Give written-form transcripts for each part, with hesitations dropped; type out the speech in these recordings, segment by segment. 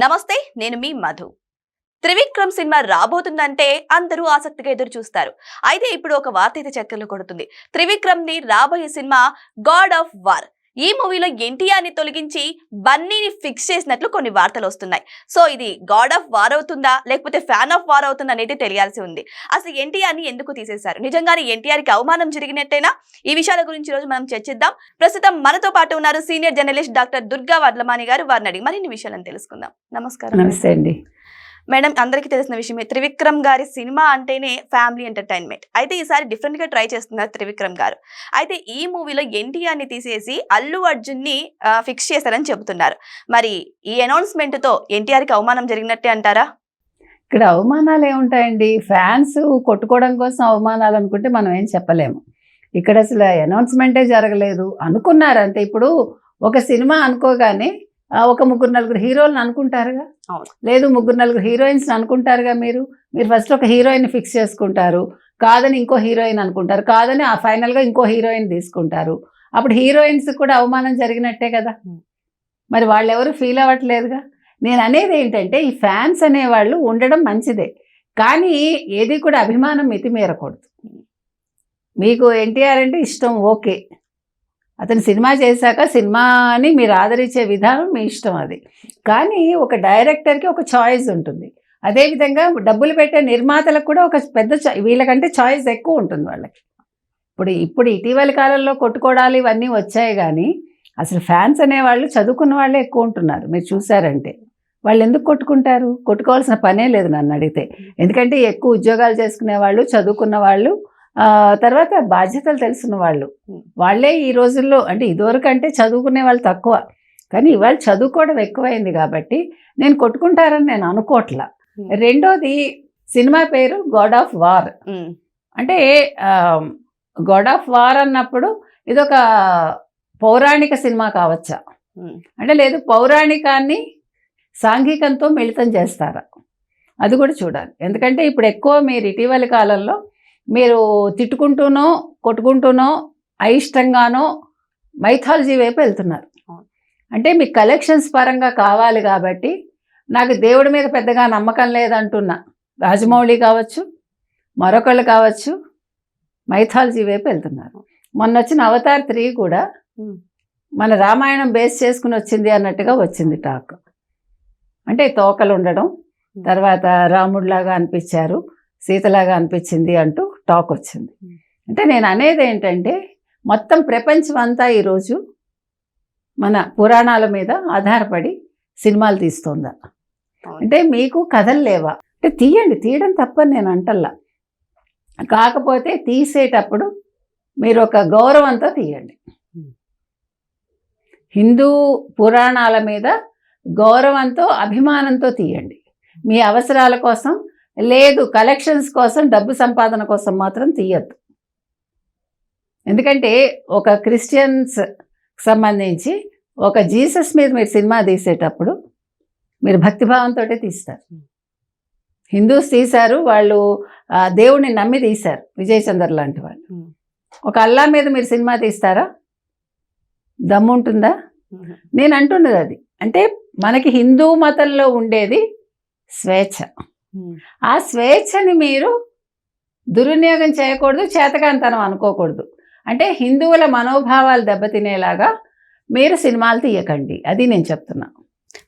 నమస్తే, నేను మీ మధు. త్రివిక్రమ్ సినిమా రాబోతుందంటే అందరూ ఆసక్తిగా ఎదురు చూస్తారు. అయితే ఇప్పుడు ఒక వార్త అయితే చక్కర్లు కొడుతుంది. త్రివిక్రమ్ ది రాబోయే సినిమా గాడ్ ఆఫ్ వార్. ఈ మూవీలో ఎన్టీఆర్ ని తొలగించి బన్నీని ఫిక్స్ చేసినట్లు కొన్ని వార్తలు వస్తున్నాయి. సో ఇది గాడ్ ఆఫ్ వార్ అవుతుందా లేకపోతే ఫ్యాన్ ఆఫ్ వార్ అవుతుందా అనేది తెలియాల్సి ఉంది. అసలు ఎన్టీఆర్ ని ఎందుకు తీసేశారు? నిజంగానే ఎన్టీఆర్ కి అవమానం జరిగినట్టేనా? ఈ విషయాల గురించి ఈ రోజు మనం చర్చిద్దాం. ప్రస్తుతం మనతో పాటు ఉన్నారు senior journalist doctor Durga Vadlamani గారు. వారిని అడిగి మరిన్ని విషయాలను తెలుసుకుందాం. నమస్కారం. నమస్తే అండి మేడం. అందరికీ తెలిసిన విషయమే, త్రివిక్రమ్ గారి సినిమా అంటేనే ఫ్యామిలీ ఎంటర్టైన్మెంట్. అయితే ఈసారి డిఫరెంట్ గా ట్రై చేస్తున్నారు త్రివిక్రమ్ గారు. అయితే ఈ మూవీలో ఎన్టీఆర్ ని తీసేసి అల్లు అర్జున్ ని ఫిక్స్ చేశారని చెబుతున్నారు. మరి ఈ అనౌన్స్మెంట్ తో ఎన్టీఆర్ కి అవమానం జరిగినట్టే అంటారా? ఇక్కడ అవమానాలు ఏముంటాయండి? ఫ్యాన్స్ కొట్టుకోవడం కోసం అవమానాలు అనుకుంటే మనం ఏం చెప్పలేము. ఇక్కడ అసలు అనౌన్స్మెంటే జరగలేదు, అనుకున్నారు అంతే. ఇప్పుడు ఒక సినిమా అనుకోగానే ఒక ముగ్గురు నలుగురు హీరోలను అనుకుంటారుగా, లేదు ముగ్గురు నలుగురు హీరోయిన్స్ అనుకుంటారుగా. మీరు ఫస్ట్ ఒక హీరోయిన్ ఫిక్స్ చేసుకుంటారు, కాదని ఇంకో హీరోయిన్ అనుకుంటారు, కాదని ఫైనల్గా ఇంకో హీరోయిన్ తీసుకుంటారు. అప్పుడు హీరోయిన్స్ కూడా అవమానం జరిగినట్టే కదా. మరి వాళ్ళు ఎవరు ఫీల్ అవ్వట్లేదుగా. నేను అనేది ఏంటంటే ఈ ఫ్యాన్స్ అనేవాళ్ళు ఉండడం మంచిదే, కానీ ఏది కూడా అభిమానం మితిమీరకూడదు. మీకు ఎన్టీఆర్ అంటే ఇష్టం, ఓకే, అతను సినిమా చేశాక సినిమాని మీరు ఆదరించే విధానం మీ ఇష్టం, అది. కానీ ఒక డైరెక్టర్కి ఒక చాయిస్ ఉంటుంది. అదేవిధంగా డబ్బులు పెట్టే నిర్మాతలకు కూడా ఒక పెద్ద వీళ్ళకంటే చాయిస్ ఎక్కువ ఉంటుంది వాళ్ళకి. ఇప్పుడు ఇటీవలి కాలంలో కొట్టుకోవడాలు ఇవన్నీ వచ్చాయి, కానీ అసలు ఫ్యాన్స్ అనేవాళ్ళు చదువుకున్న వాళ్ళే ఎక్కువ ఉంటున్నారు. మీరు చూసారంటే వాళ్ళు ఎందుకు కొట్టుకుంటారు? కొట్టుకోవాల్సిన పనే లేదు నన్ను అడిగితే. ఎందుకంటే ఎక్కువ ఉద్యోగాలు చేసుకునే వాళ్ళు, చదువుకున్న వాళ్ళు, తర్వాత బాధ్యతలు తెలిసిన వాళ్ళు, వాళ్ళే ఈ రోజుల్లో, అంటే ఇదివరకు అంటే చదువుకునే వాళ్ళు తక్కువ, కానీ ఇవాళ చదువుకోవడం ఎక్కువైంది కాబట్టి నేను కొట్టుకుంటారని నేను అనుకోవట్లా. రెండోది, సినిమా పేరు గాడ్ ఆఫ్ వార్. అంటే గాడ్ ఆఫ్ వార్ అన్నప్పుడు ఇదొక పౌరాణిక సినిమా కావచ్చా? అంటే లేదు, పౌరాణికాన్ని సాంఘికంతో మిళితం చేస్తారా? అది కూడా చూడాలి. ఎందుకంటే ఇప్పుడు ఎక్కువ మీరు ఇటీవలి కాలంలో మీరు తిట్టుకుంటూనో కొట్టుకుంటూనో అయిష్టంగానో మైథాలజీ వైపు వెళ్తున్నారు. అంటే మీకు కలెక్షన్స్ పరంగా కావాలి కాబట్టి, నాకు దేవుడి మీద పెద్దగా నమ్మకం లేదంటున్నా రాజమౌళి కావచ్చు, మరొకళ్ళు కావచ్చు, మైథాలజీ వైపు వెళ్తున్నారు. మొన్న వచ్చిన అవతార్ 3 కూడా మన రామాయణం బేస్ చేసుకుని వచ్చింది అన్నట్టుగా వచ్చింది టాక్. అంటే తోకలు ఉండడం, తర్వాత రాముడిలాగా అనిపించారు, సీతలాగా అనిపించింది అంటూ టాక్ వచ్చింది. అంటే నేను అనేది ఏంటంటే, మొత్తం ప్రపంచం అంతా ఈరోజు మన పురాణాల మీద ఆధారపడి సినిమాలు తీస్తుందా? అంటే మీకు కథలు లేవా? అంటే తీయండి, తీయడం తప్పని నేను అంటల్లా. కాకపోతే తీసేటప్పుడు మీరు ఒక గౌరవంతో తీయండి. హిందూ పురాణాల మీద గౌరవంతో, అభిమానంతో తీయండి. మీ అవసరాల కోసం లేదు, కలెక్షన్స్ కోసం, డబ్బు సంపాదన కోసం మాత్రం తీయద్దు. ఎందుకంటే ఒక క్రిస్టియన్స్ సంబంధించి ఒక జీసస్ మీద మీరు సినిమా తీసేటప్పుడు మీరు భక్తిభావంతో తీస్తారు. హిందూస్ తీశారు, వాళ్ళు దేవుడిని నమ్మి తీశారు, విజయ్ చంద్ర లాంటి వాళ్ళు. ఒక అల్లా మీద మీరు సినిమా తీస్తారా? దమ్ముంటుందా? నేను అంటున్నది అది. అంటే మనకి హిందూ మతంలో ఉండేది స్వేచ్ఛ. ఆ స్వేచ్ఛని మీరు దుర్వినియోగం చేయకూడదు, చేతకాంతనం అనుకోకూడదు. అంటే హిందువుల మనోభావాలు దెబ్బతినేలాగా మీరు సినిమాలు తీయకండి, అది నేను చెప్తున్నా.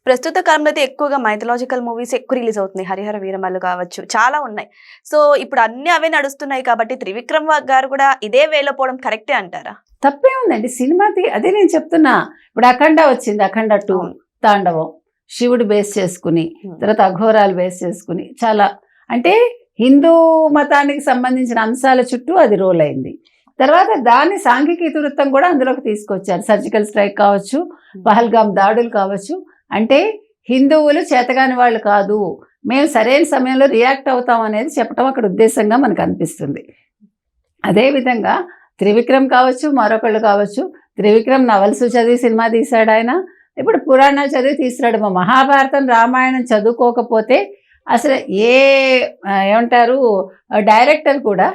ప్రస్తుత కాలంలో అయితే ఎక్కువగా మైథలాజికల్ మూవీస్ ఎక్కువ రిలీజ్ అవుతున్నాయి. హరిహర వీరమల్లు కావచ్చు, చాలా ఉన్నాయి. సో ఇప్పుడు అన్ని అవే నడుస్తున్నాయి కాబట్టి త్రివిక్రమ్ గారు కూడా ఇదే వేలో పోవడం కరెక్టే అంటారా? తప్పే ఉందండి. సినిమా అదే నేను చెప్తున్నా. ఇప్పుడు అఖండ వచ్చింది, అఖండ 2 తాండవం, శివుడు బేస్ చేసుకుని, తర్వాత అఘోరాలు బేస్ చేసుకుని, చాలా అంటే హిందూ మతానికి సంబంధించిన అంశాల చుట్టూ అది రోల్ అయింది. తర్వాత దాన్ని సాంఘిక ఇతివృత్తం కూడా అందులోకి తీసుకొచ్చారు. సర్జికల్ స్ట్రైక్ కావచ్చు, పహల్గామ్ దాడులు కావచ్చు. అంటే హిందువులు చేతగాని వాళ్ళు కాదు, మేము సరైన సమయంలో రియాక్ట్ అవుతాం అనేది చెప్పడం అక్కడ ఉద్దేశంగా మనకు అనిపిస్తుంది. అదేవిధంగా త్రివిక్రమ్ కావచ్చు, మరొకళ్ళు కావచ్చు. త్రివిక్రమ్ నవల్స్ చదివి సినిమా తీశాడు ఆయన, ఇప్పుడు పురాణాలు చదివి తీస్తున్నాడు. మా మహాభారతం, రామాయణం చదువుకోకపోతే అసలు ఏమంటారు డైరెక్టర్ కూడా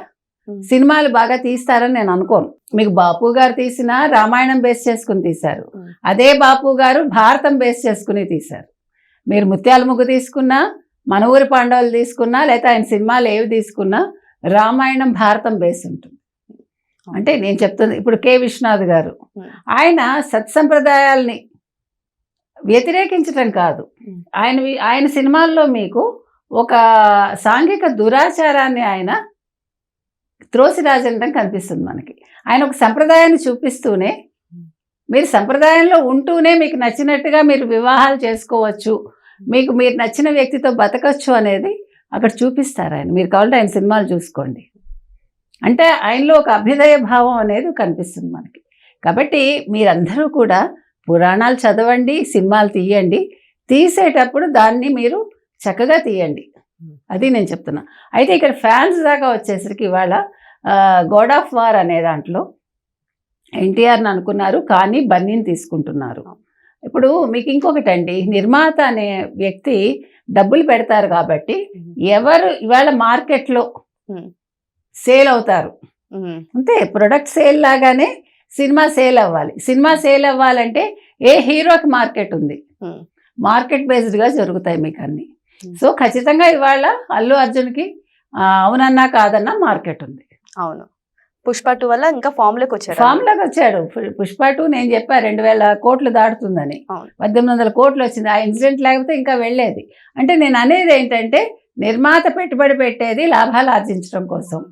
సినిమాలు బాగా తీస్తారని నేను అనుకోను. మీకు బాపు గారు తీసిన రామాయణం బేస్ చేసుకుని తీశారు, అదే బాపు గారు భారతం బేస్ చేసుకుని తీశారు. మీరు ముత్యాల ముగ్గు తీసుకున్నా, మన ఊరి పాండవులు తీసుకున్నా, లేకపోతే ఆయన సినిమాలు ఏవి తీసుకున్నా రామాయణం భారతం బేస్ ఉంటుంది. అంటే నేను చెప్తుంది ఇప్పుడు కె విశ్వనాథ్ గారు, ఆయన సత్సంప్రదాయాల్ని వ్యతిరేకించటం కాదు, ఆయన సినిమాల్లో మీకు ఒక సాంఘిక దురాచారాన్ని ఆయన త్రోసిరాజనడం కనిపిస్తుంది మనకి. ఆయన ఒక సంప్రదాయాన్ని చూపిస్తూనే మీరు సంప్రదాయంలో ఉంటూనే మీకు నచ్చినట్టుగా మీరు వివాహాలు చేసుకోవచ్చు, మీకు మీరు నచ్చిన వ్యక్తితో బతకచ్చు అనేది అక్కడ చూపిస్తారు ఆయన. మీరు కావాలంటే ఆయన సినిమాలు చూసుకోండి. అంటే ఆయనలో ఒక అభ్యుదయ భావం అనేది కనిపిస్తుంది మనకి. కాబట్టి మీరందరూ కూడా పురాణాలు చదవండి, సినిమాలు తీయండి, తీసేటప్పుడు దాన్ని మీరు చక్కగా తీయండి, అది నేను చెప్తున్నా. అయితే ఇక్కడ ఫ్యాన్స్ దాకా వచ్చేసరికి ఇవాళ గాడ్ ఆఫ్ వార్ అనే దాంట్లో ఎన్టీఆర్ని అనుకున్నారు, కానీ బన్నీని తీసుకుంటున్నారు. ఇప్పుడు మీకు ఇంకొకటి అండి, నిర్మాత అనే వ్యక్తి డబ్బులు పెడతారు కాబట్టి ఎవరు ఇవాళ మార్కెట్లో సేల్ అవుతారు అంతే. ప్రొడక్ట్ సేల్ లాగానే సినిమా సేల్ అవ్వాలి. సినిమా సేల్ అవ్వాలంటే ఏ హీరోకి మార్కెట్ ఉంది, మార్కెట్ బేస్డ్గా జరుగుతాయి మీకు అన్ని. సో ఖచ్చితంగా ఇవాళ అల్లు అర్జున్కి అవునన్నా కాదన్నా మార్కెట్ ఉంది. అవును, పుష్ప 2 వల్ల ఇంకా ఫామ్లోకి వచ్చాడు. పుష్ప 2 నేను చెప్పా 2000 కోట్లు దాటుతుందని, 1800 కోట్లు వచ్చింది. ఆ ఇన్సిడెంట్ లేకపోతే ఇంకా వెళ్ళేది. అంటే నేను అనేది ఏంటంటే నిర్మాత పెట్టుబడి పెట్టేది లాభాలు ఆర్జించడం కోసం,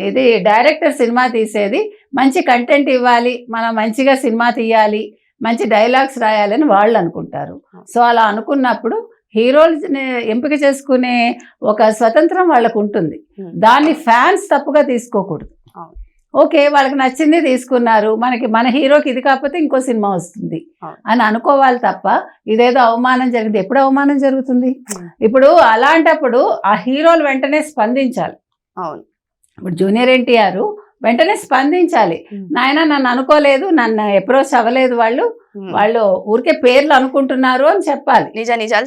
ఇది డైరెక్టర్ సినిమా తీసేది మంచి కంటెంట్ ఇవ్వాలి, మనం మంచిగా సినిమా తీయాలి, మంచి డైలాగ్స్ రాయాలని వాళ్ళు అనుకుంటారు. సో అలా అనుకున్నప్పుడు హీరోలు ఎంపిక చేసుకునే ఒక స్వతంత్రం వాళ్ళకు ఉంటుంది. దాన్ని ఫ్యాన్స్ తప్పుగా తీసుకోకూడదు. ఓకే, వాళ్ళకి నచ్చింది తీసుకున్నారు, మన హీరోకి ఇది కాకపోతే ఇంకో సినిమా వస్తుంది అని అనుకోవాలి తప్ప ఇదేదో అవమానం జరిగింది. ఎప్పుడు అవమానం జరుగుతుంది? ఇప్పుడు అలాంటప్పుడు ఆ హీరోలు వెంటనే స్పందించాలి. అవును, ఇప్పుడు జూనియర్ ఎన్టీఆర్ వెంటనే స్పందించాలి. నాయన నన్ను అనుకోలేదు, నన్ను అప్రోచ్ అవ్వలేదు, వాళ్ళు ఊరికే పేర్లు అనుకుంటున్నారు అని చెప్పాలి. నిజాలు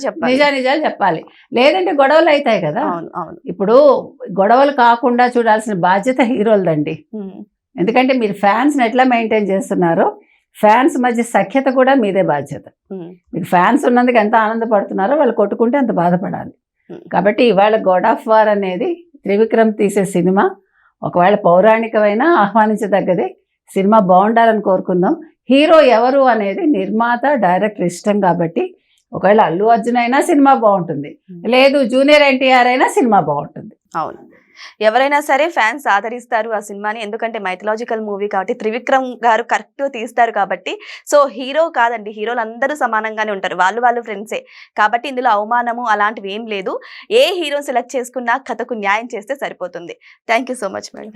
చెప్పాలి. లేదంటే గొడవలు అవుతాయి కదా. ఇప్పుడు గొడవలు కాకుండా చూడాల్సిన బాధ్యత హీరోలదండి. ఎందుకంటే మీరు ఫ్యాన్స్ని ఎట్లా మెయింటైన్ చేస్తున్నారో ఫ్యాన్స్ మధ్య సఖ్యత కూడా మీదే బాధ్యత. మీకు ఫ్యాన్స్ ఉన్నందుకు ఎంత ఆనందపడుతున్నారో వాళ్ళు కొట్టుకుంటే అంత బాధపడాలి. కాబట్టి ఇవాళ గాడ్ ఆఫ్ వార్ అనేది త్రివిక్రమ్ తీసే సినిమా ఒకవేళ పౌరాణికమైన ఆహ్వానించదగ్గదే. సినిమా బాగుండాలని కోరుకుందాం. హీరో ఎవరు అనేది నిర్మాత డైరెక్టర్ ఇష్టం కాబట్టి ఒకవేళ అల్లు అర్జున్ అయినా సినిమా బాగుంటుంది, లేదు జూనియర్ ఎన్టీఆర్ అయినా సినిమా బాగుంటుంది. అవును, ఎవరైనా సరే ఫ్యాన్స్ ఆదరిస్తారు ఆ సినిమాని, ఎందుకంటే మైథలాజికల్ మూవీ కాబట్టి త్రివిక్రమ్ గారు కరెక్ట్ తీస్తారు కాబట్టి. సో హీరో కాదండి, హీరోలు అందరూ సమానంగానే ఉంటారు, వాళ్ళు ఫ్రెండ్సే కాబట్టి ఇందులో అవమానము అలాంటివి ఏం లేదు. ఏ హీరో సెలెక్ట్ చేసుకున్నా కథకు న్యాయం చేస్తే సరిపోతుంది. Thank you so much madam.